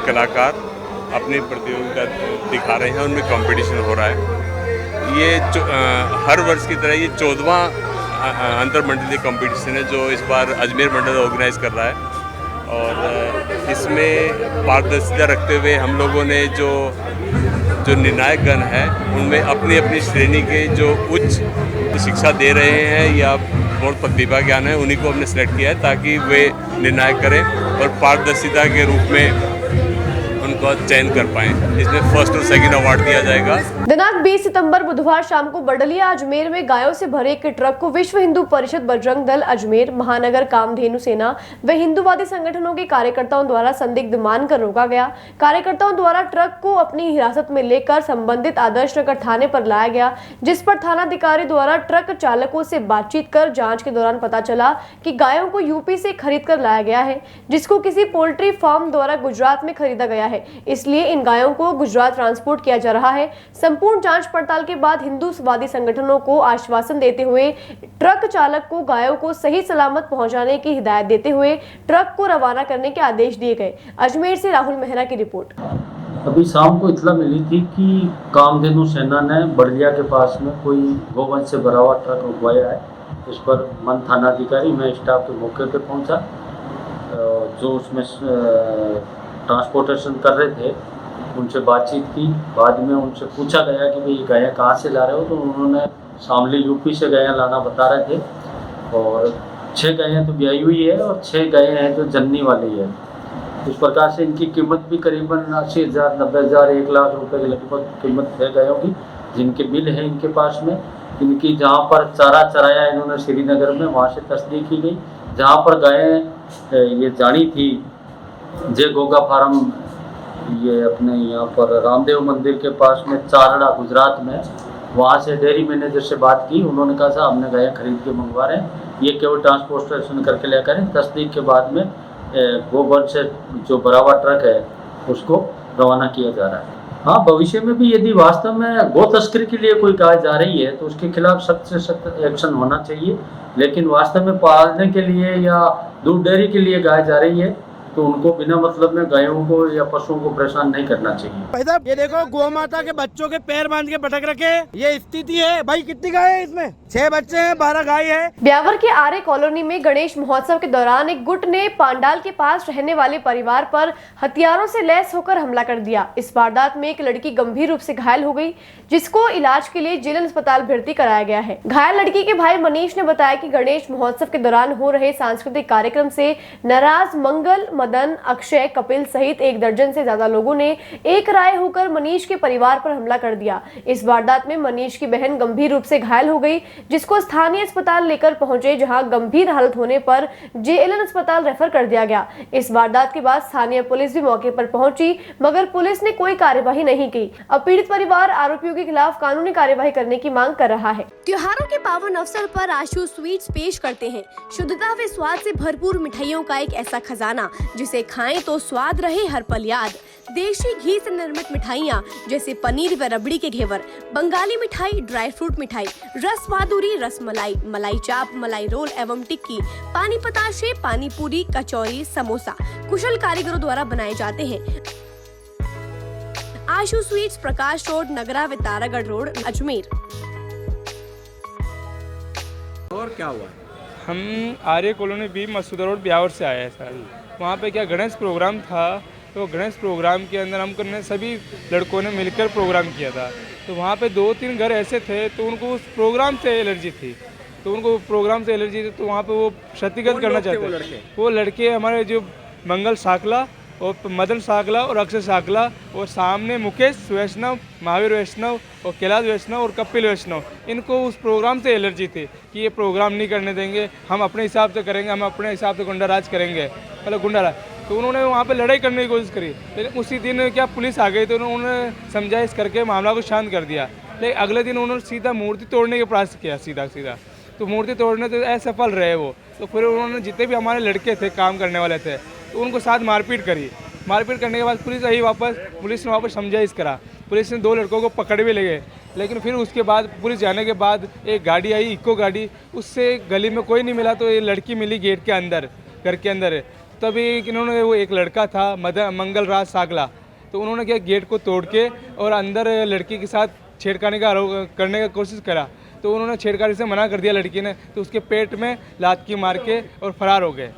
कलाकार अपनी प्रतियोगिता दिखा रहे हैं, उनमें कंपटीशन हो रहा है। ये हर वर्ष की तरह ये 14वां अंतर मंडलीय कंपटीशन है जो इस बार अजमेर मंडल ऑर्गेनाइज कर रहा है। और इसमें पारदर्शिता रखते हुए हम लोगों ने जो निर्णायक गण है उनमें अपनी अपनी श्रेणी के जो उच्च शिक्षा दे रहे हैं या बहुत प्रतिभा ज्ञान है, उन्हीं को हमने सेलेक्ट किया है ताकि वे निर्णायक करें और पारदर्शिता के रूप में उनको चयन कर पाएँ। इसमें फर्स्ट और सेकंड अवार्ड दिया जाएगा। दिनांक 20 सितंबर बुधवार शाम को बडलिया अजमेर में गायों से भरे एक ट्रक को विश्व हिंदू परिषद बजरंग दल अजमेर, महानगर कामधेनु सेना व हिंदूवादी संगठनों के कार्यकर्ताओं द्वारा संदिग्ध मानकर रोका गया। कार्यकर्ताओं द्वारा ट्रक को अपनी हिरासत में लेकर संबंधित आदर्श नगर थाने पर लाया गया, जिस पर थानाधिकारी द्वारा ट्रक चालकों से बातचीत कर जांच के दौरान पता चला कि गायों को यूपी से खरीद कर लाया गया है, जिसको किसी पोल्ट्री फार्म द्वारा गुजरात में खरीदा गया है, इसलिए इन गायों को गुजरात ट्रांसपोर्ट किया जा रहा है। संपूर्ण जांच पड़ताल के बाद हिंदूवादी संगठनों को आश्वासन देते हुए ट्रक चालक को गायों को सही सलामत पहुंचाने की हिदायत देते हुए ट्रक को रवाना करने के आदेश दिए गए। अजमेर से राहुल मेहरा की रिपोर्ट। अभी शाम को इत्तला मिली थी कि कामधेनु सेना ने बड़लिया के पास में कोई गोवंश से भरा हुआ ट्रक रुकवाया है। इस पर मन थानाधिकारी मैं स्टाफ के मौके पर पहुंचा, जो उसमें ट्रांसपोर्टेशन कर रहे थे उनसे बातचीत की। बाद में उनसे पूछा गया कि भाई गायें कहाँ से ला रहे हो, तो उन्होंने शामली यूपी से गायें लाना बता रहे थे और 6 गायें तो ब्याई हुई है और 6 गायें हैं जो जननी वाली है। इस प्रकार से इनकी कीमत भी करीबन 80,000, 90,000, 1 लाख रुपए के लगभग कीमत है गायों की, जिनके बिल है इनके पास में। इनकी जहाँ पर चारा चराया इन्होंने श्रीनगर में, वहाँ से तस्दीक की गई। जहाँ पर गायें ये जानी थी जय गोगा फार्म, ये अपने यहाँ पर रामदेव मंदिर के पास में चारड़ा गुजरात में, वहाँ से डेयरी मैनेजर से बात की। उन्होंने कहा साहब हमने गायें खरीद के मंगवा रहे हैं, ये केवल ट्रांसपोर्टेशन करके ले करें। तस्दीक के बाद में गोबर से जो भरा हुआ ट्रक है उसको रवाना किया जा रहा है। हाँ, भविष्य में भी यदि वास्तव में गौ तस्करी के लिए कोई गाय जा रही है तो उसके खिलाफ सख्त से सख्त एक्शन होना चाहिए, लेकिन वास्तव में पालने के लिए या दूध डेयरी के लिए गाय जा रही है तो उनको बिना मतलब में गायों को या पशुओं को परेशान नहीं करना चाहिए। ये देखो गौ माता के बच्चों के पैर बांध के पटक रखे, ये स्थिति है। भाई कितनी गाय है इसमें? 6 बच्चे हैं, 12 गाय है। ब्यावर के आर्य कॉलोनी में गणेश महोत्सव के दौरान एक गुट ने पांडाल के पास रहने वाले परिवार पर हथियारों से लैस होकर हमला कर दिया। इस वारदात में एक लड़की गंभीर रूप से घायल हो गई, जिसको इलाज के लिए जिला अस्पताल भर्ती कराया गया है। घायल लड़की के भाई मनीष ने बताया कि गणेश महोत्सव के दौरान हो रहे सांस्कृतिक कार्यक्रम से नाराज मंगल, मदन, अक्षय, कपिल सहित 1 दर्जन से ज्यादा लोगों ने एक राय होकर मनीष के परिवार पर हमला कर दिया। इस वारदात में मनीष की बहन गंभीर रूप से घायल हो गई, जिसको स्थानीय अस्पताल लेकर पहुंचे, जहां गंभीर हालत होने पर जेएलएन अस्पताल रेफर कर दिया गया। इस वारदात के बाद स्थानीय पुलिस भी मौके पर पहुंची, मगर पुलिस ने कोई कार्यवाही नहीं की। अब पीड़ित परिवार आरोपियों के खिलाफ कानूनी कार्यवाही करने की मांग कर रहा है। त्योहारों के पावन अवसर पर आशु स्वीट्स पेश करते हैं शुद्धता व स्वाद से भरपूर मिठाइयों का एक ऐसा खजाना जिसे खाएं तो स्वाद रहे हर पल याद। देशी घी से निर्मित मिठाइयाँ जैसे पनीर व रबड़ी के घेवर, बंगाली मिठाई, ड्राई फ्रूट मिठाई, रस माधुरी, रस मलाई, मलाई चाप, मलाई रोल एवं टिक्की, पानी पताशे, पानी पूरी, कचौरी, समोसा कुशल कारीगरों द्वारा बनाए जाते हैं। आशु स्वीट्स, प्रकाश रोड, नगरा व तारागढ़ रोड, अजमेर। और क्या हुआ? हम आर्य कॉलोनी बी मसूदा रोड ब्यावर से आए हैं सर। वहाँ पे क्या गणेश प्रोग्राम था, तो गणेश प्रोग्राम के अंदर हमको सभी लड़कों ने मिलकर प्रोग्राम किया था। तो वहाँ पे 2-3 घर ऐसे थे तो उनको उस प्रोग्राम से एलर्जी थी, तो उनको प्रोग्राम से एलर्जी थी तो वहाँ पे वो क्षतिग्रस्त करना चाहते थे। वो लड़के हमारे जो मंगल साकला और मदन साकला और अक्षय साकला और सामने मुकेश वैष्णव, महावीर वैष्णव और कैलाश वैष्णव और कपिल वैष्णव, इनको उस प्रोग्राम से एलर्जी थी कि ये प्रोग्राम नहीं करने देंगे, हम अपने हिसाब से करेंगे, हम अपने हिसाब से गुंडाराज करेंगे, मतलब गुंडाराज। तो उन्होंने वहाँ पे लड़ाई करने की कोशिश करी, लेकिन उसी दिन क्या पुलिस आ गई तो उन्होंने समझाइश करके मामला को शांत कर दिया। लेकिन अगले दिन उन्होंने सीधा मूर्ति तोड़ने का प्रयास किया, सीधा तो मूर्ति तोड़ने तो असफल रहे वो। तो फिर उन्होंने जितने भी हमारे लड़के थे काम करने वाले थे तो उनको साथ मारपीट करी। मारपीट करने के बाद पुलिस आई वापस, पुलिस ने वापस समझाइश करा, पुलिस ने 2 लड़कों को पकड़ भी ले गए। लेकिन फिर उसके बाद पुलिस जाने के बाद एक गाड़ी आई, इको गाड़ी, उससे गली में कोई नहीं मिला तो ये लड़की मिली गेट के अंदर, घर के अंदर। तभी इन्होंने, वो एक लड़का था मंगल राज सागला, तो उन्होंने क्या गेट को तोड़ के और अंदर लड़की के साथ छेड़खानी का करने का कोशिश करा। तो उन्होंने छेड़खानी से मना कर दिया लड़की ने, तो उसके पेट में लात की मार के और फरार हो गए।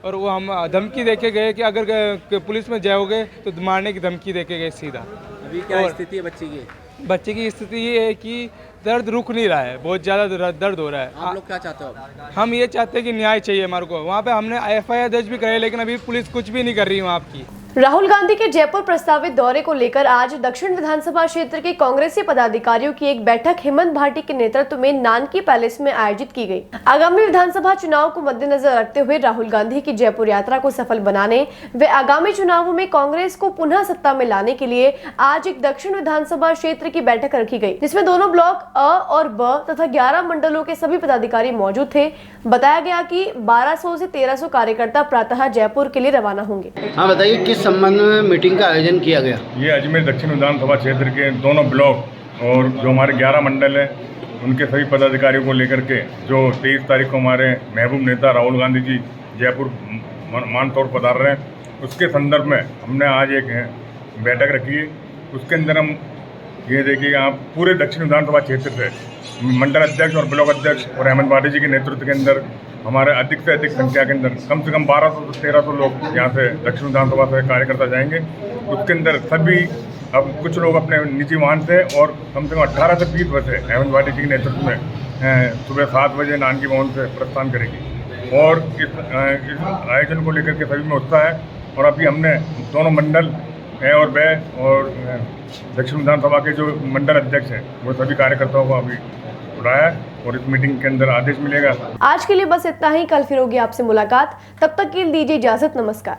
और वो हम धमकी देके गए कि अगर पुलिस में जाओगे तो मारने की धमकी देके गए सीधा। अभी क्या स्थिति है बच्ची की? बच्चे की स्थिति ये है कि दर्द रुक नहीं रहा है, बहुत ज़्यादा दर्द हो रहा है। आप लोग क्या चाहते हो? हम ये चाहते हैं कि न्याय चाहिए हमारे को। वहाँ पे हमने FIR दर्ज भी कराई, लेकिन अभी पुलिस कुछ भी नहीं कर रही वहाँ की। राहुल गांधी के जयपुर प्रस्तावित दौरे को लेकर आज दक्षिण विधानसभा क्षेत्र के कांग्रेसी पदाधिकारियों की एक बैठक हेमंत भाटी के नेतृत्व में नानकी पैलेस में आयोजित की गई। आगामी विधानसभा चुनाव को मद्देनजर रखते हुए राहुल गांधी की जयपुर यात्रा को सफल बनाने व आगामी चुनावों में कांग्रेस को पुनः सत्ता में लाने के लिए आज एक दक्षिण विधानसभा क्षेत्र की बैठक रखी गई, जिसमें दोनों ब्लॉक अ और ब तथा 11 मंडलों के सभी पदाधिकारी मौजूद थे। बताया गया कि 1200 से 1300 कार्यकर्ता प्रातः जयपुर के लिए रवाना होंगे। हाँ बताइए, किस संबंध में मीटिंग का आयोजन किया गया? ये अजमेर दक्षिण विधानसभा क्षेत्र के दोनों ब्लॉक और जो हमारे 11 मंडल हैं उनके सभी पदाधिकारियों को लेकर के जो 23 तारीख को हमारे महबूब नेता राहुल गांधी जी जयपुर मानतौर पधार रहे हैं, उसके संदर्भ में हमने आज एक बैठक रखी है। उसके अंदर हम ये देखिएगा, आप पूरे दक्षिण विधानसभा क्षेत्र से मंडल अध्यक्ष और ब्लॉक अध्यक्ष और हेमंत भाटी जी के नेतृत्व के अंदर हमारे अधिक से अधिक संख्या के अंदर कम से कम 1200 से 1300 लोग यहाँ से दक्षिण विधानसभा से कार्यकर्ता जाएंगे। उसके अंदर सभी अब कुछ लोग अपने निजी वाहन से और कम से कम 18 से 20 बजे हेमंत भाटी जी के नेतृत्व में सुबह 7 बजे नानकी भवन से प्रस्थान करेगी। और इस आयोजन को लेकर के सभी में उत्साह है। और अभी हमने दोनों मंडल है और वे और दक्षिण विधानसभा के जो मंडल अध्यक्ष हैं वो सभी कार्यकर्ताओं को अभी बुलाया और इस मीटिंग के अंदर आदेश मिलेगा। आज के लिए बस इतना ही। कल फिर होगी आपसे मुलाकात, तब तक के लिए दीजिए इजाजत। नमस्कार।